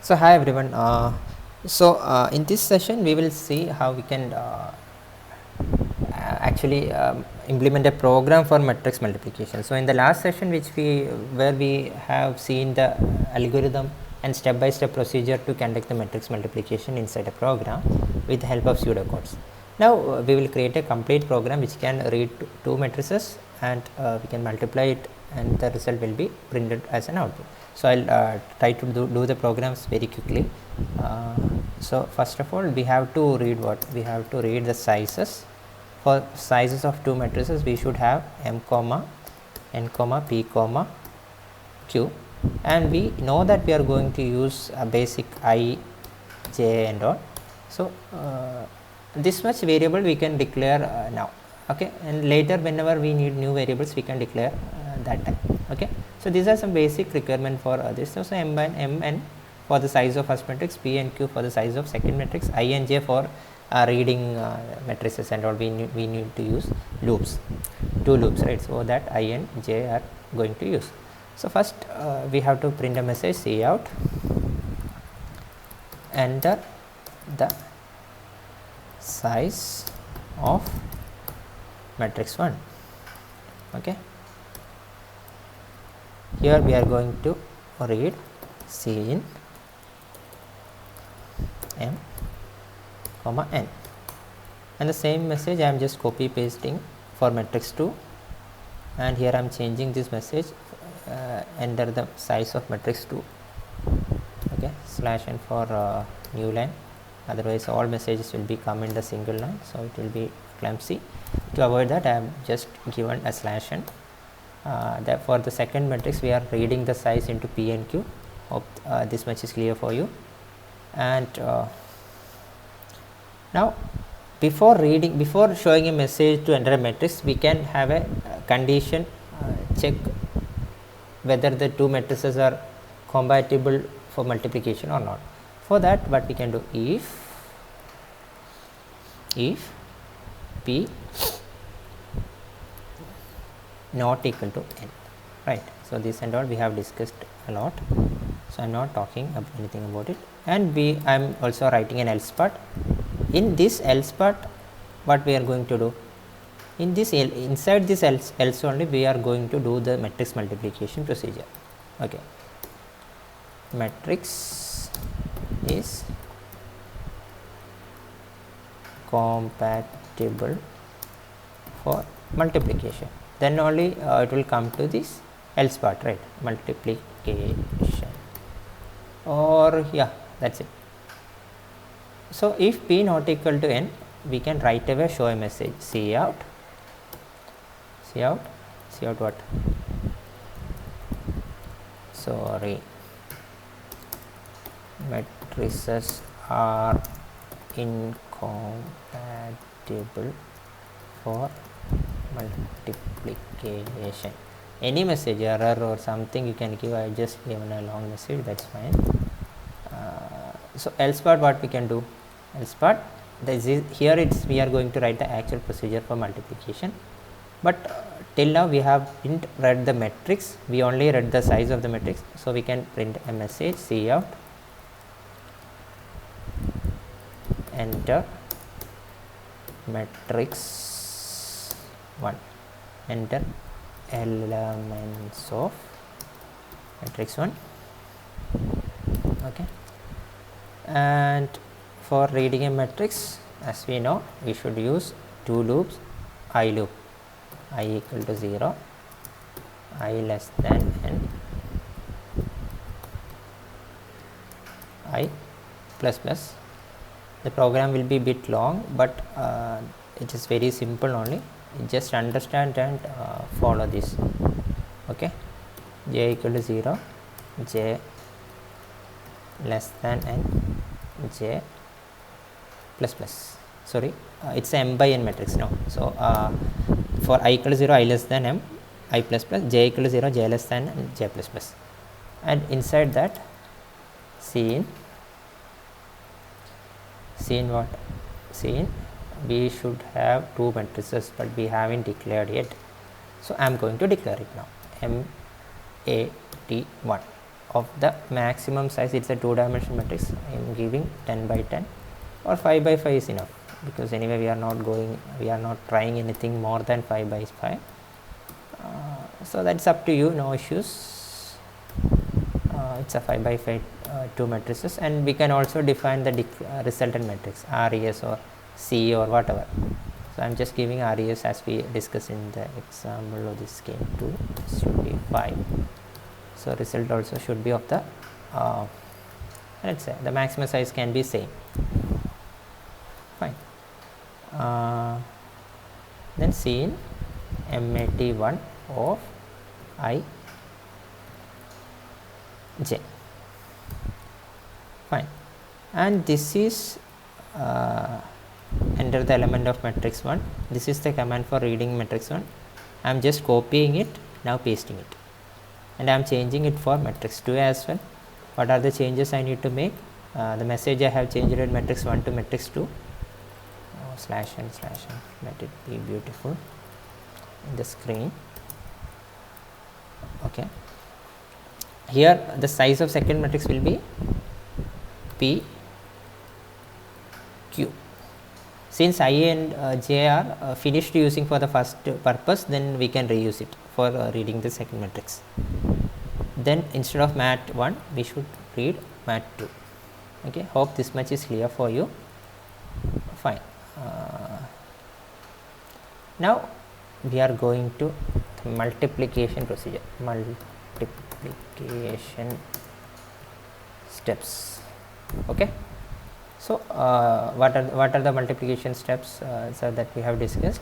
So hi everyone. In this session we will see how we can actually implement a program for matrix multiplication. So in the last session where we have seen the algorithm and step-by-step procedure to conduct the matrix multiplication inside a program with the help of pseudocodes. Now we will create a complete program which can read two matrices and we can multiply it, and the result will be printed as an output. So I'll try to do the programs very quickly. So first of all we have to read the sizes. For sizes of two matrices we should have m comma n comma p comma q, and we know that we are going to use a basic I, j and all. So this much variable we can declare now, okay, and later whenever we need new variables we can declare that time, okay. So these are some basic requirement for this. So m and n for the size of first matrix, p and q for the size of second matrix, I and j for reading matrices and all. We need to use loops, two loops, right? So that I and j are going to use. So first we have to print a message cout, enter the size of matrix 1, okay. Here we are going to read cin m comma n, and the same message I am just copy pasting for matrix 2, and here I am changing this message, enter the size of matrix 2, okay, slash n for new line, otherwise all messages will be come in the single line, so it will be clumsy. To avoid that I have just given a slash n. That for the second matrix we are reading the size into p and q. Hope this much is clear for you. And now before showing a message to enter a matrix, we can have a condition check whether the two matrices are compatible for multiplication or not. For that what we can do, if p not equal to n, right? So this and all we have discussed a lot, so I am not talking anything about it. And I am also writing an else part. In this else part what we are going to do, in this inside this else only we are going to do the matrix multiplication procedure, okay. Matrix is compatible for multiplication, then only it will come to this else part, right? Multiplication, or yeah, that's it. So if p not equal to n, we can right away show a message cout what, sorry, matrices are incompatible for multiplication. Any message, error or something you can give. I just given a long message, that's fine. So else part what we can do, else part here we are going to write the actual procedure for multiplication, but till now we haven't read the matrix, we only read the size of the matrix. So we can print a message cout, enter matrix 1, enter elements of matrix 1, okay. And for reading a matrix, as we know, we should use two loops, I loop, I equal to 0, I less than n, I plus plus. The program will be bit long, but it is very simple only. Just understand and follow this, okay. J equal to 0, j less than n, j plus plus, sorry, it's a m by n matrix now. So for I equal to 0, I less than m, I plus plus, j equal to 0, j less than n, j plus plus, and inside that cin what, cin we should have two matrices, but we haven't declared yet. So I am going to declare it now, m a t 1 of the maximum size. It's a 2-dimensional matrix. I am giving 10 by 10 or 5 by 5 is enough, because anyway we are not trying anything more than 5 by 5. So that's up to you, no issues. It's a 5 by 5 two matrices, and we can also define the resultant matrix, RES or C or whatever. So I'm just giving RES as we discussed in the example of this came to, this should be 5. So result also should be of the let's say the maximum size can be same. Fine. Then C in MAT1 of I j. Fine. And this is enter the element of matrix 1. This is the command for reading matrix 1. I am just copying it, now pasting it, and I am changing it for matrix 2 as well. What are the changes I need to make? The message I have changed in matrix 1 to matrix 2. Slash n, let it be beautiful in the screen. Okay. Here the size of second matrix will be P Q. Since I and J are finished using for the first purpose, then we can reuse it for reading the second matrix. Then instead of mat 1 we should read mat 2. Okay, hope this much is clear for you. Fine. Now we are going to multiplication procedure, multiplication steps. Okay, so what are the multiplication steps so that we have discussed?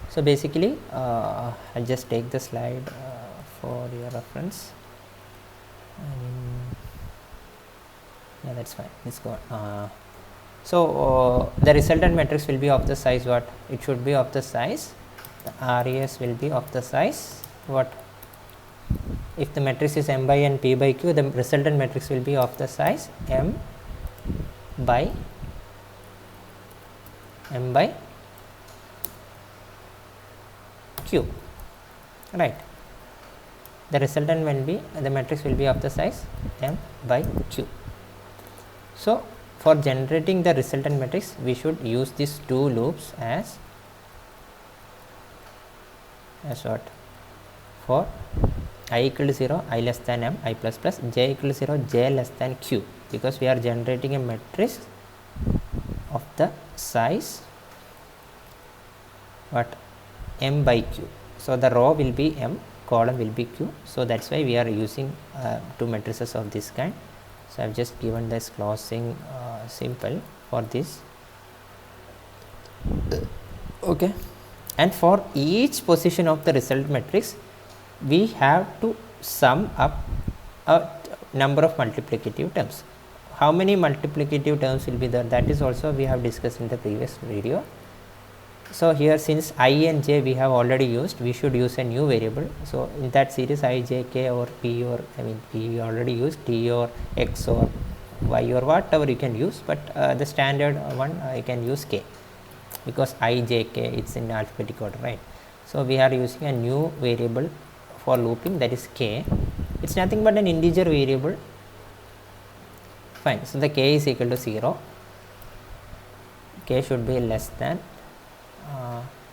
So basically I'll just take the slide for your reference. Yeah, that's fine, let's go on. So the resultant matrix will be of the size what? It should be of the size, the RES will be of the size what? If the matrix is M by N, P by Q, the resultant matrix will be of the size M by Q, right? The resultant will be, the matrix will be of the size M by Q. So for generating the resultant matrix, we should use these two loops as what? For I equal to 0, I less than M, I plus plus, J equal to 0, J less than Q, because we are generating a matrix of the size what? M by Q. So the row will be M, column will be Q. So that's why we are using two matrices of this kind. So I have just given this closing simple for this. Okay, and for each position of the result matrix we have to sum up a number of multiplicative terms. How many multiplicative terms will be there? That is also we have discussed in the previous video. So here, since I and J we have already used, we should use a new variable. So in that series I, J, K or P, or I mean P we already used, T or X or Y or whatever you can use, but the standard one I can use K, because I, J, K it's in alphabetic order, right? So we are using a new variable for looping, that is K. It's nothing but an integer variable. Fine. So the K is equal to 0. K should be less than.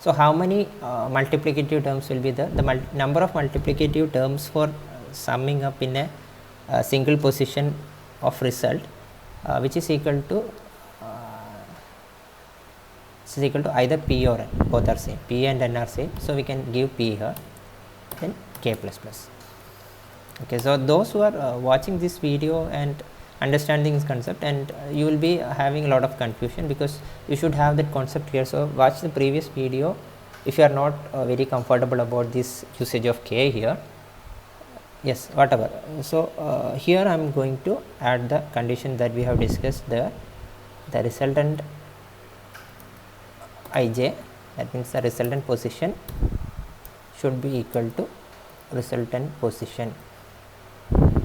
So how many multiplicative terms will be there? The number of multiplicative terms for summing up in a single position of result, which is equal to either P or N. Both are same. P and N are same. So we can give P here, then K plus plus. Okay, so those who are watching this video and understanding this concept, and you will be having a lot of confusion, because you should have that concept clear. So watch the previous video if you are not very comfortable about this usage of K here. Yes, whatever. So here I am going to add the condition that we have discussed there. The resultant Ij, that means the resultant position should be equal to resultant position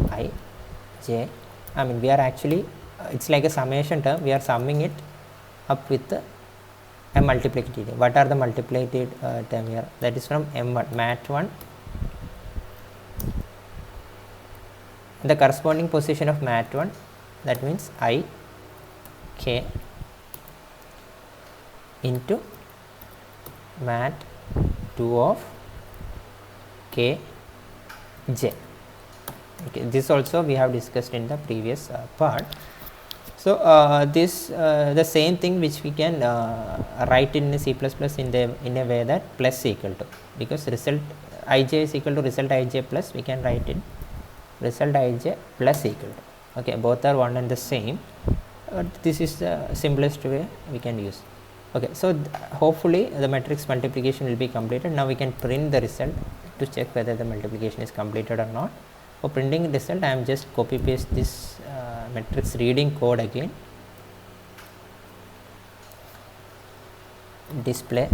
Ij. I mean we are actually, it's like a summation term, we are summing it up with a multiplicative term. What are the multiplicative term here? That is from M1, mat 1 the corresponding position of mat 1, that means I k into mat 2 of k j. Okay, this also we have discussed in the previous part. So this the same thing which we can write in C++ in a way that plus equal to, because result ij is equal to result ij plus, we can write in result ij plus equal to. Okay, both are one and the same, but this is the simplest way we can use. Okay, so hopefully the matrix multiplication will be completed. Now we can print the result to check whether the multiplication is completed or not. For printing result, I am just copy paste this matrix reading code again, display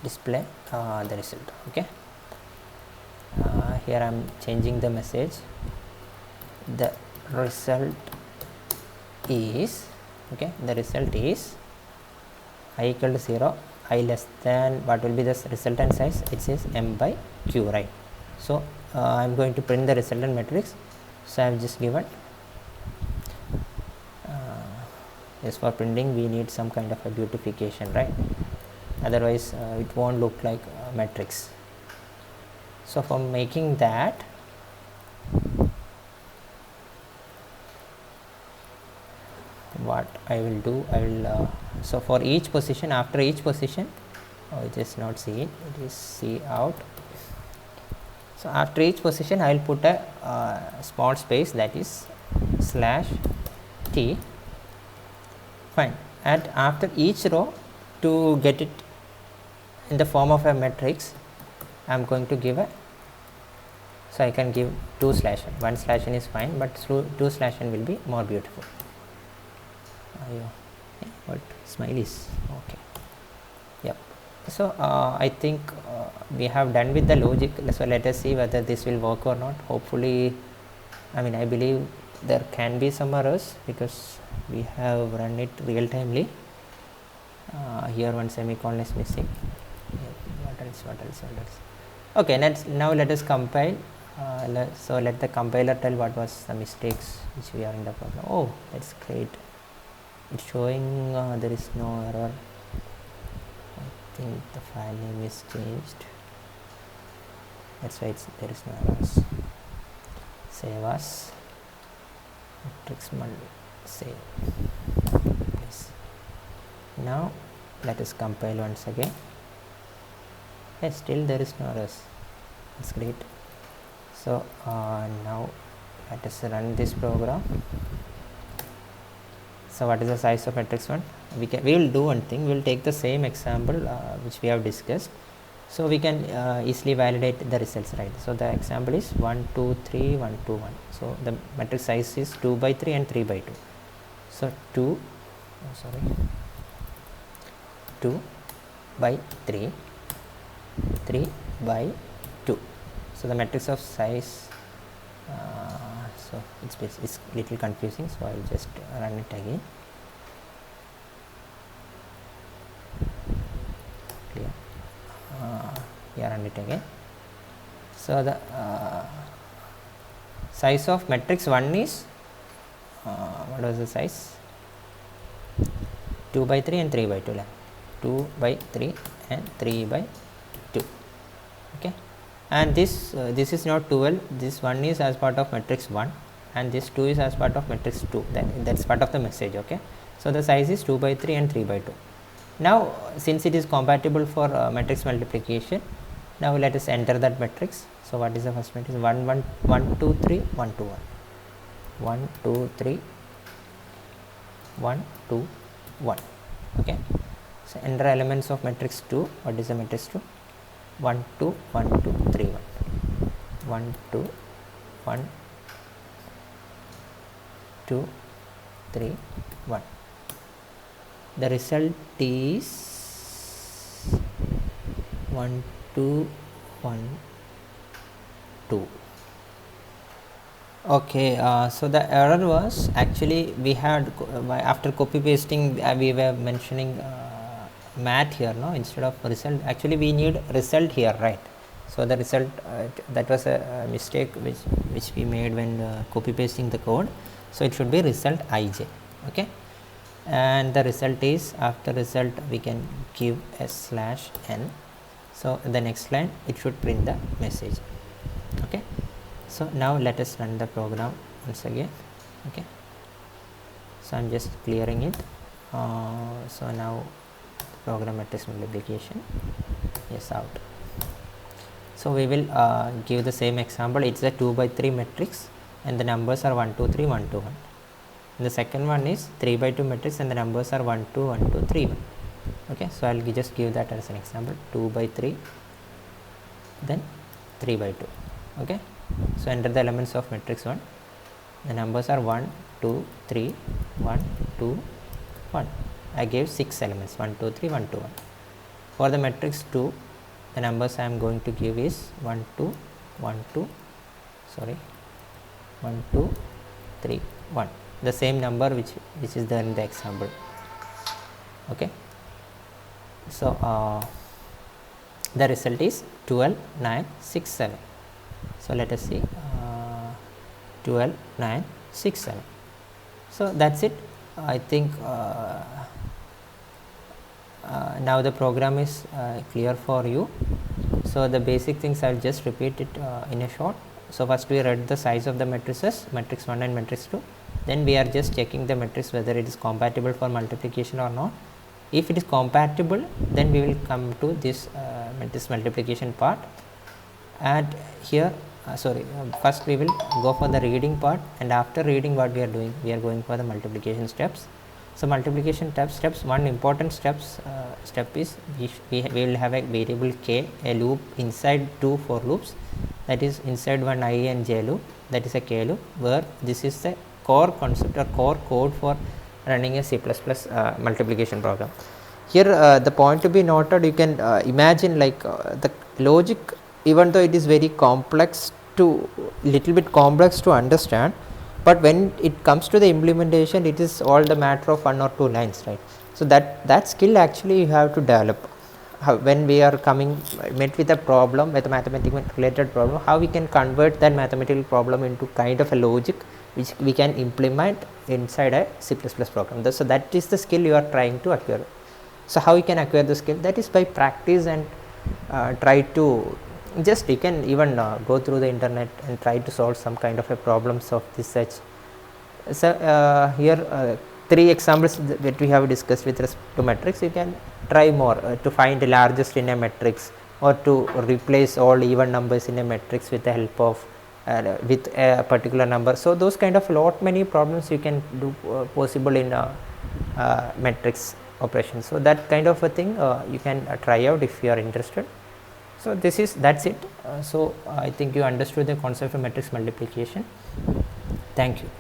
the result. Okay, here I am changing the message. The result is, okay, the result is I equal to 0, I less than, what will be the resultant size? It says m by q, right? So I am going to print the resultant matrix. So I have just given, yes, for printing we need some kind of a beautification, right? Otherwise it won't look like a matrix. So for making that, what I will do, I will so for each position, after each position, it is not C in, it is C out. So after each position I will put a small space, that is slash t. Fine. And after each row, to get it in the form of a matrix, I am going to give a, so I can give 2 slash n. 1 slash n is fine, but 2 slash n will be more beautiful. What smileys? Okay. Yep. So I think we have done with the logic. So let us see whether this will work or not. Hopefully, I mean, I believe there can be some errors because we have run it real timely. Here one semicolon is missing. What else? Okay, now let us compile. So let the compiler tell what was the mistakes which we are in the program. Oh, that's great. It's showing there is no error. I think the file name is changed. That's why there is no errors. Save as matrix save. Please. Now let us compile once again. Yes, still there is no errors. That's great. So now let us run this program. So what is the size of matrix 1? We will do one thing. We will take the same example which we have discussed. So we can easily validate the results, right? So the example is 1 2 3 1 2 1. So the matrix size is 2 by 3 and 3 by 2. So 2 by 3, 3 by 2. So the matrix of size, so it's little confusing, so I will just run it again. Clear. Yeah, run it again. So the size of matrix 1 is what was the size? 2 by 3 and 3 by 2. 2 by 3 and 3 by 2. Okay. And this is not 12, this 1 is as part of matrix 1 and this 2 is as part of matrix 2, that's part of the message. Okay, so the size is 2 by 3 and 3 by 2. Now since it is compatible for matrix multiplication, now let us enter that matrix. So what is the first matrix? 1 1 1 2 3 1 2 1 1 2 3 1 2 1. Okay, so enter elements of matrix 2. What is the matrix 2? 1 2 1 2 3 1 1 2 1 2 3 1. The result is 1 2 1 2. Okay, so the error was actually we had after copy pasting we were mentioning mat here, no, instead of result. Actually we need result here, right? So the result, that was a mistake which we made when copy pasting the code. So it should be result ij, okay, and the result is, after result we can give a slash n. So in the next line it should print the message, okay. So now let us run the program once again, okay. So I'm just clearing it. So now program matrix multiplication is out. So we will give the same example. It's a 2 by 3 matrix and the numbers are 1 2 3 1 2 1. And the second one is 3 by 2 matrix and the numbers are 1 2 1 2 3 1. Okay, so I'll just give that as an example. 2 by 3, then 3 by 2. Okay, so enter the elements of matrix 1. The numbers are 1 2 3 1 2 1. I gave 6 elements, 1 2 3 1 2 1. For the matrix 2, the numbers I am going to give is 1 2 1 2 sorry 1 2 3 1, the same number which is there in the example. Okay, so the result is 12 9 6 7. So let us see, 12 9 6 7. So that's it. I think now the program is clear for you. So the basic things I'll just repeat it in a short. So first we read the size of the matrices, matrix 1 and matrix 2. Then we are just checking the matrix whether it is compatible for multiplication or not. If it is compatible, then we will come to this matrix multiplication part. And here first we will go for the reading part, and after reading what we are doing, we are going for the multiplication steps. So multiplication steps, one important step is we will have a variable k, a loop inside two for loops, that is inside one I and j loop, that is a k loop, where this is the core concept or core code for running a C++ multiplication program. Here the point to be noted, you can imagine like the logic, even though it is very complex to little bit complex to understand, but when it comes to the implementation, it is all the matter of 1 or 2 lines, right? So that skill actually you have to develop. When we are met with a problem, with a mathematical related problem, how we can convert that mathematical problem into kind of a logic which we can implement inside a C++ program. So that is the skill you are trying to acquire. So how you can acquire the skill? That is by practice and try to you can even go through the internet and try to solve some kind of a problems of this such. So here 3 examples that we have discussed with respect to matrix. You can try more to find the largest in a matrix, or to replace all even numbers in a matrix with the help of with a particular number. So those kind of many problems you can do possible in matrix operations. So that kind of a thing you can try out if you are interested. So that's it. So I think you understood the concept of matrix multiplication. Thank you.